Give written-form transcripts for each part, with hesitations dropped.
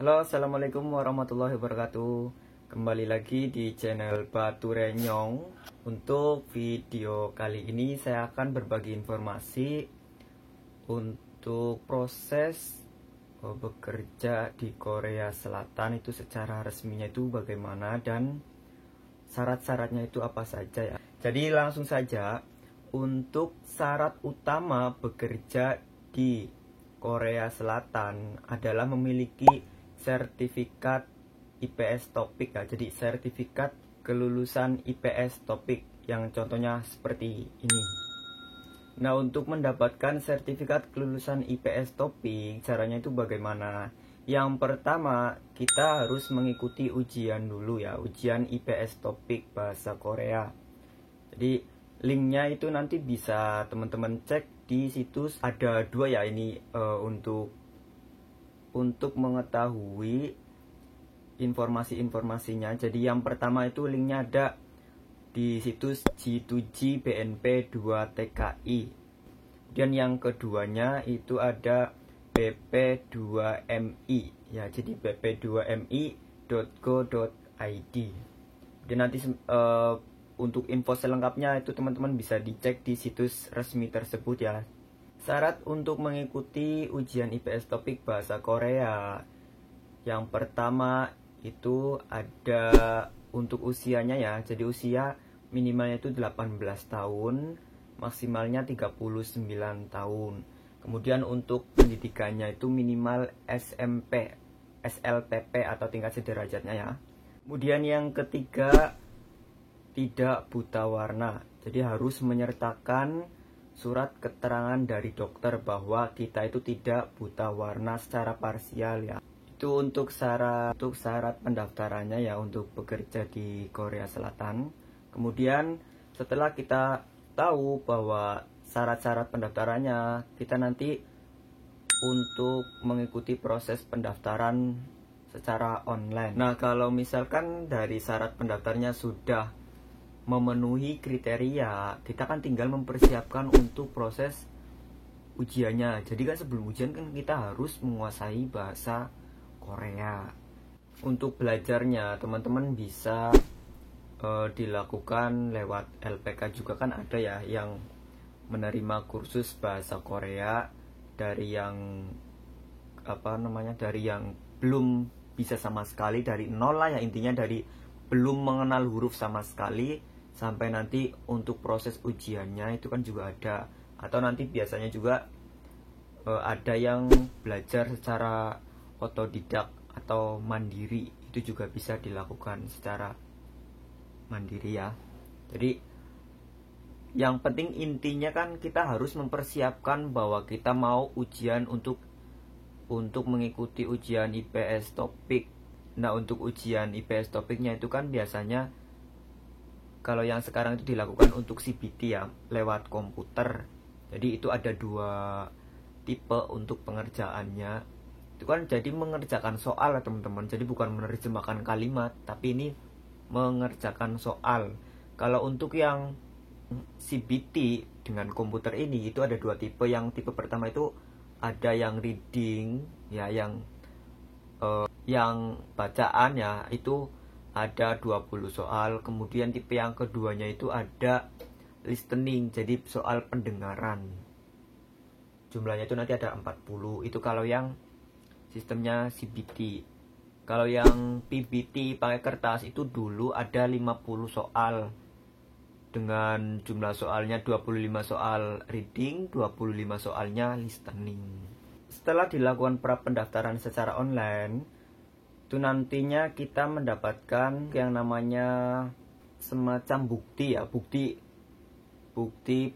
Halo, assalamualaikum warahmatullahi wabarakatuh. Kembali lagi di channel Batu Renyong. Untuk video kali ini saya akan berbagi informasi untuk proses bekerja di Korea Selatan itu secara resminya itu bagaimana dan syarat-syaratnya itu apa saja ya. Jadi langsung saja, untuk syarat utama bekerja di Korea Selatan adalah memiliki sertifikat IPS topik ya. Jadi sertifikat kelulusan IPS topik yang contohnya seperti ini. Nah, untuk mendapatkan sertifikat kelulusan IPS topik, caranya itu bagaimana? Yang pertama, kita harus mengikuti ujian dulu ya, ujian IPS topik bahasa Korea. Jadi linknya itu nanti bisa teman-teman cek di situs, ada dua ya ini untuk mengetahui informasi-informasinya. Jadi yang pertama itu linknya ada di situs G2G-BNP2TKI. Dan yang keduanya itu ada BP2MI ya, jadi bp2mi.go.id. Dan nanti untuk info selengkapnya itu teman-teman bisa dicek di situs resmi tersebut ya. Syarat untuk mengikuti ujian IPS topik bahasa Korea, yang pertama itu ada untuk usianya ya. Jadi usia minimalnya itu 18 tahun, maksimalnya 39 tahun. Kemudian untuk pendidikannya itu minimal SMP, SLPP atau tingkat sederajatnya ya. Kemudian yang ketiga, tidak buta warna. Jadi harus menyertakan surat keterangan dari dokter bahwa kita itu tidak buta warna secara parsial ya. Itu untuk syarat pendaftarannya ya untuk bekerja di Korea Selatan. Kemudian setelah kita tahu bahwa syarat-syarat pendaftarannya, kita nanti untuk mengikuti proses pendaftaran secara online. Nah, kalau misalkan dari syarat pendaftarnya sudah memenuhi kriteria, kita kan tinggal mempersiapkan untuk proses ujiannya. Jadi kan sebelum ujian kan kita harus menguasai bahasa Korea. Untuk belajarnya teman-teman bisa dilakukan lewat LPK juga, kan ada ya yang menerima kursus bahasa Korea dari yang dari yang belum bisa sama sekali, dari nol lah ya, intinya dari belum mengenal huruf sama sekali sampai nanti untuk proses ujiannya itu kan juga ada. Atau nanti biasanya juga ada yang belajar secara otodidak atau mandiri, itu juga bisa dilakukan secara mandiri ya. Jadi yang penting intinya kan kita harus mempersiapkan bahwa kita mau ujian untuk mengikuti ujian IPS topik. Nah, untuk ujian IPS topiknya itu kan biasanya kalau yang sekarang itu dilakukan untuk CBT ya, lewat komputer. Jadi itu ada dua tipe untuk pengerjaannya. Itu kan jadi mengerjakan soal ya teman-teman. Jadi bukan menerjemahkan kalimat, tapi ini mengerjakan soal. Kalau untuk yang CBT dengan komputer ini itu ada dua tipe. Yang tipe pertama itu ada yang reading ya, yang bacaan ya, itu ada 20 soal. Kemudian tipe yang keduanya itu ada listening, jadi soal pendengaran. Jumlahnya itu nanti ada 40. Itu kalau yang sistemnya CBT. Kalau yang PBT pakai kertas itu dulu ada 50 soal dengan jumlah soalnya 25 soal reading, 25 soalnya listening. Setelah dilakukan pendaftaran secara online, itu nantinya kita mendapatkan yang namanya semacam bukti ya, bukti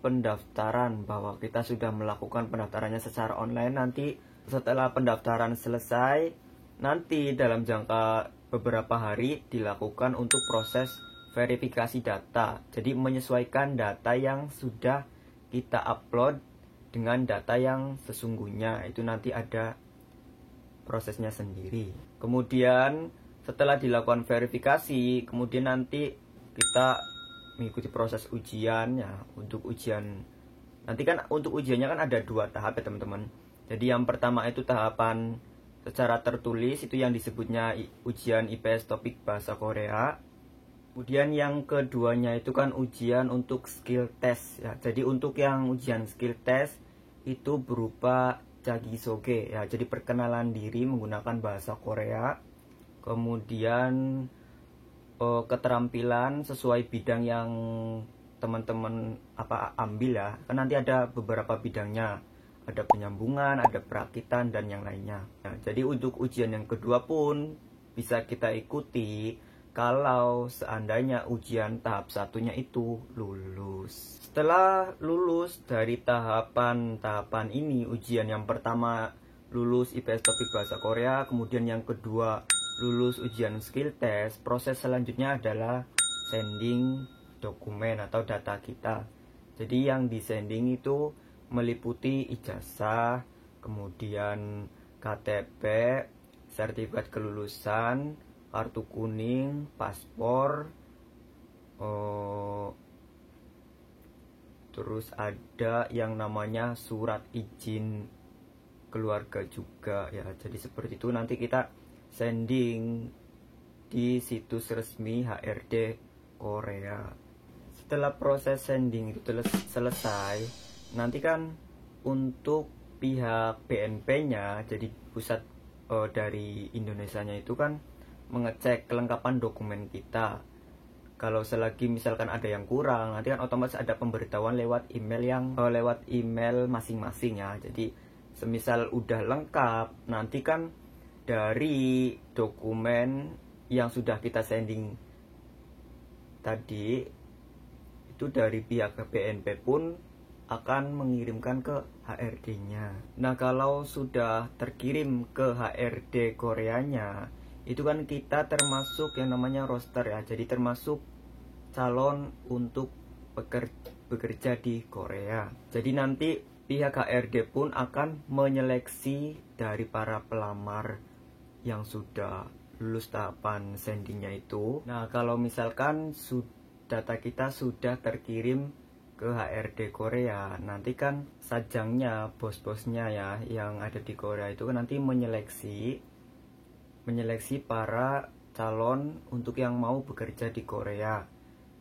pendaftaran bahwa kita sudah melakukan pendaftarannya secara online. Nanti setelah pendaftaran selesai, nanti dalam jangka beberapa hari dilakukan untuk proses verifikasi data. Jadi menyesuaikan data yang sudah kita upload dengan data yang sesungguhnya, itu nanti ada prosesnya sendiri. Kemudian setelah dilakukan verifikasi, kemudian nanti kita mengikuti proses ujiannya. Untuk ujian nanti kan untuk ujiannya kan ada dua tahap ya teman-teman. Jadi yang pertama itu tahapan secara tertulis, itu yang disebutnya ujian IPS topik bahasa Korea. Kemudian yang keduanya itu kan ujian untuk skill test ya. Jadi untuk yang ujian skill test itu berupa jagisoge ya. Jadi perkenalan diri menggunakan bahasa Korea. Kemudian keterampilan sesuai bidang yang teman-teman ambil ya. Kan nanti ada beberapa bidangnya. Ada penyambungan, ada perakitan, dan yang lainnya. Nah, jadi untuk ujian yang kedua pun bisa kita ikuti kalau seandainya ujian tahap satunya itu lulus. Setelah lulus dari tahapan ini, ujian yang pertama lulus IPS topik bahasa Korea, kemudian yang kedua lulus ujian skill test, proses selanjutnya adalah sending dokumen atau data kita. Jadi yang di sending itu meliputi ijazah, kemudian KTP, sertifikat kelulusan, kartu kuning, paspor, terus ada yang namanya surat izin keluarga juga ya. Jadi seperti itu, nanti kita sending di situs resmi HRD Korea. Setelah proses sending itu selesai, nanti kan untuk pihak BNP-nya, jadi pusat dari Indonesianya itu kan mengecek kelengkapan dokumen kita. Kalau selagi misalkan ada yang kurang, nanti kan otomatis ada pemberitahuan lewat email masing-masing ya. Jadi semisal udah lengkap, nanti kan dari dokumen yang sudah kita sending tadi itu dari pihak BNP pun akan mengirimkan ke HRD-nya. Nah, kalau sudah terkirim ke HRD Koreanya, itu kan kita termasuk yang namanya roster ya. Jadi termasuk calon untuk bekerja di Korea. Jadi nanti pihak HRD pun akan menyeleksi dari para pelamar yang sudah lulus tahapan sendingnya itu. Nah, kalau misalkan data kita sudah terkirim ke HRD Korea, nanti kan sajangnya, bos-bosnya ya yang ada di Korea itu kan nanti menyeleksi para calon untuk yang mau bekerja di Korea.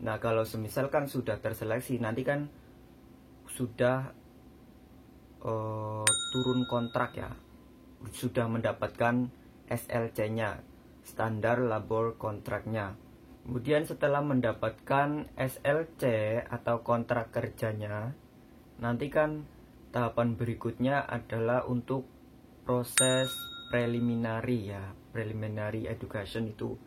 Nah, kalau semisalkan sudah terseleksi, nanti kan sudah turun kontrak ya, sudah mendapatkan SLC-nya, standar labor kontraknya. Kemudian setelah mendapatkan SLC atau kontrak kerjanya, nanti kan tahapan berikutnya adalah untuk proses preliminary ya, preliminary education itu.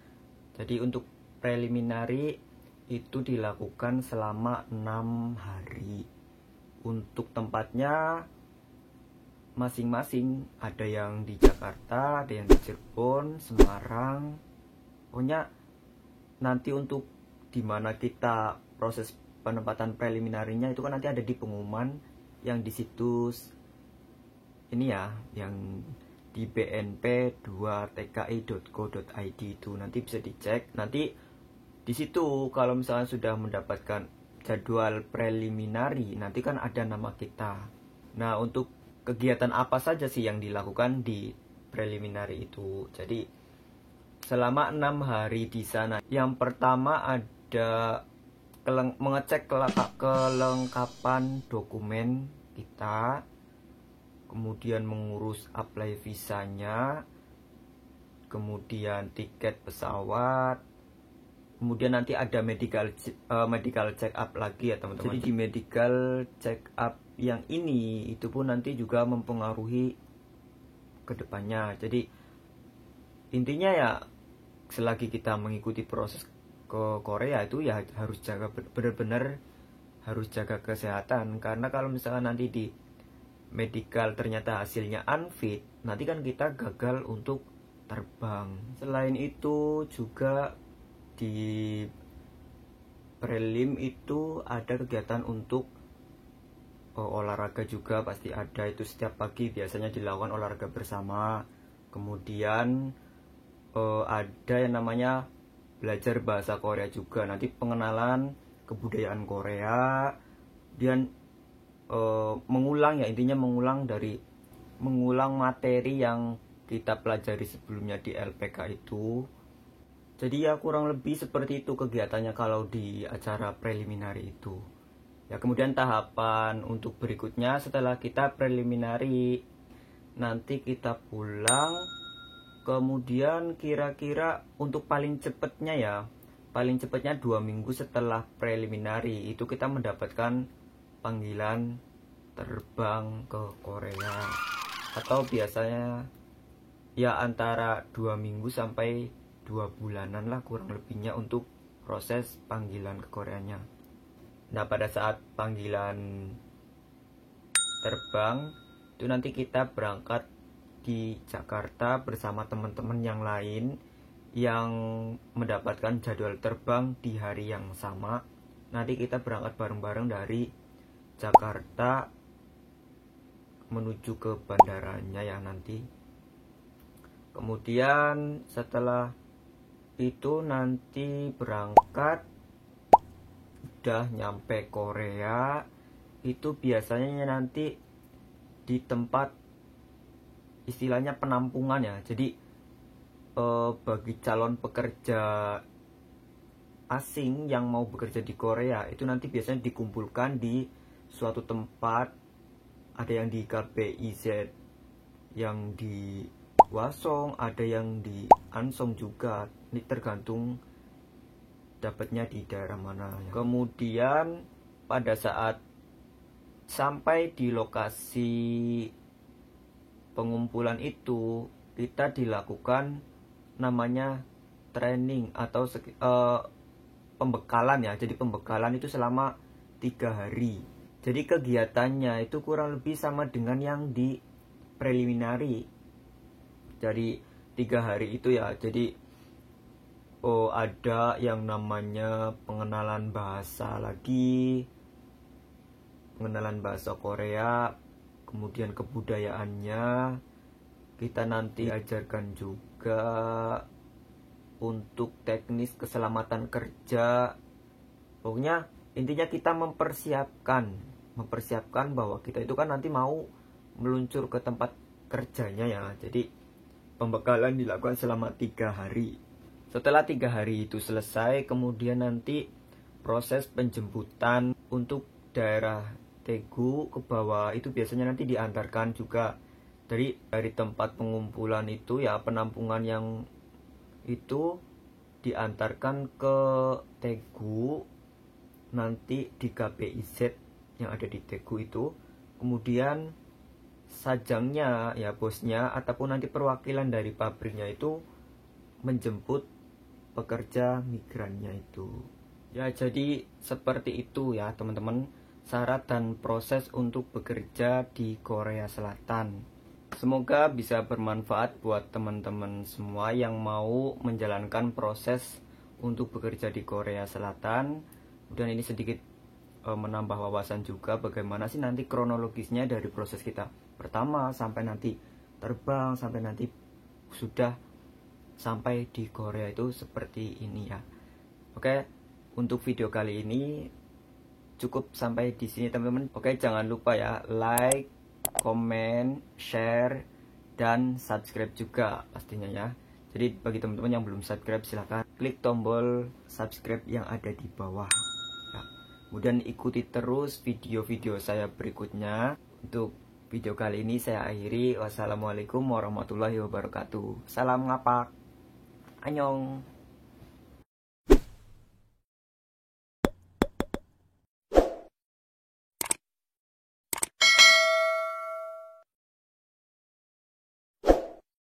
Jadi untuk preliminary itu dilakukan selama 6 hari. Untuk tempatnya masing-masing, ada yang di Jakarta, ada yang di Cirebon, Semarang. Pokoknya nanti untuk dimana kita proses penempatan preliminarinya itu kan nanti ada di pengumuman yang di situs ini ya, yang di bnp2tki.go.id itu nanti bisa dicek. Nanti di situ kalau misalnya sudah mendapatkan jadwal preliminary, nanti kan ada nama kita. Nah, untuk kegiatan apa saja sih yang dilakukan di preliminary itu? Jadi selama 6 hari di sana, yang pertama ada mengecek kelengkapan dokumen kita, kemudian mengurus apply visanya, kemudian tiket pesawat, kemudian nanti ada medical check up lagi ya teman-teman. Jadi di medical check up yang ini itu pun nanti juga mempengaruhi kedepannya. Jadi intinya ya, selagi kita mengikuti proses ke Korea itu ya harus jaga, benar-benar harus jaga kesehatan. Karena kalau misalkan nanti di medical ternyata hasilnya unfit, nanti kan kita gagal untuk terbang. Selain itu juga di prelim itu ada kegiatan untuk olahraga juga, pasti ada itu setiap pagi biasanya dilakukan olahraga bersama. Kemudian ada yang namanya belajar bahasa Korea juga, nanti pengenalan kebudayaan Korea dan mengulang ya, intinya mengulang materi yang kita pelajari sebelumnya di LPK itu. Jadi ya kurang lebih seperti itu kegiatannya kalau di acara preliminary itu. Ya kemudian tahapan untuk berikutnya setelah kita preliminary, nanti kita pulang. Kemudian kira-kira untuk paling cepatnya ya, paling cepatnya 2 minggu setelah preliminary itu kita mendapatkan panggilan terbang ke Korea. Atau biasanya ya antara 2 minggu sampai 2 bulanan lah kurang lebihnya untuk proses panggilan ke Koreanya. Nah pada saat panggilan terbang itu nanti kita berangkat di Jakarta bersama teman-teman yang lain yang mendapatkan jadwal terbang di hari yang sama. Nanti kita berangkat bareng-bareng dari Jakarta menuju ke bandaranya ya nanti. Kemudian setelah itu nanti berangkat udah nyampe Korea itu biasanya nanti di tempat istilahnya penampungan ya. Jadi bagi calon pekerja asing yang mau bekerja di Korea itu nanti biasanya dikumpulkan di suatu tempat, ada yang di KBIZ, yang di Hwasong, ada yang di Ansong juga. Ini tergantung dapatnya di daerah mana ya. Kemudian pada saat sampai di lokasi pengumpulan itu kita dilakukan namanya training atau pembekalan ya. Jadi pembekalan itu selama 3 hari. Jadi kegiatannya itu kurang lebih sama dengan yang di preliminary. Jadi 3 hari itu ya. Jadi ada yang namanya pengenalan bahasa lagi, pengenalan bahasa Korea, kemudian kebudayaannya. Kita nanti ajarkan juga untuk teknis keselamatan kerja. Pokoknya intinya kita mempersiapkan bahwa kita itu kan nanti mau meluncur ke tempat kerjanya ya. Jadi pembekalan dilakukan selama 3 hari. Setelah 3 hari itu selesai, kemudian nanti proses penjemputan untuk daerah Daegu ke bawah itu biasanya nanti diantarkan juga dari tempat pengumpulan itu ya, penampungan yang itu diantarkan ke Daegu nanti di KBIZ yang ada di Daegu itu. Kemudian sajangnya ya, bosnya ataupun nanti perwakilan dari pabriknya itu menjemput pekerja migrannya itu. Ya jadi seperti itu ya teman-teman, syarat dan proses untuk bekerja di Korea Selatan. Semoga bisa bermanfaat buat teman-teman semua yang mau menjalankan proses untuk bekerja di Korea Selatan. Dan ini sedikit menambah wawasan juga bagaimana sih nanti kronologisnya dari proses kita pertama sampai nanti terbang, sampai nanti sudah sampai di Korea itu seperti ini ya. Oke, untuk video kali ini cukup sampai di sini teman-teman. Oke, jangan lupa ya like, komen, share, dan subscribe juga pastinya ya. Jadi bagi teman-teman yang belum subscribe silahkan klik tombol subscribe yang ada di bawah ya. Kemudian ikuti terus video-video saya berikutnya. Untuk video kali ini saya akhiri. Wassalamualaikum warahmatullahi wabarakatuh. Salam ngapak. Annyeong.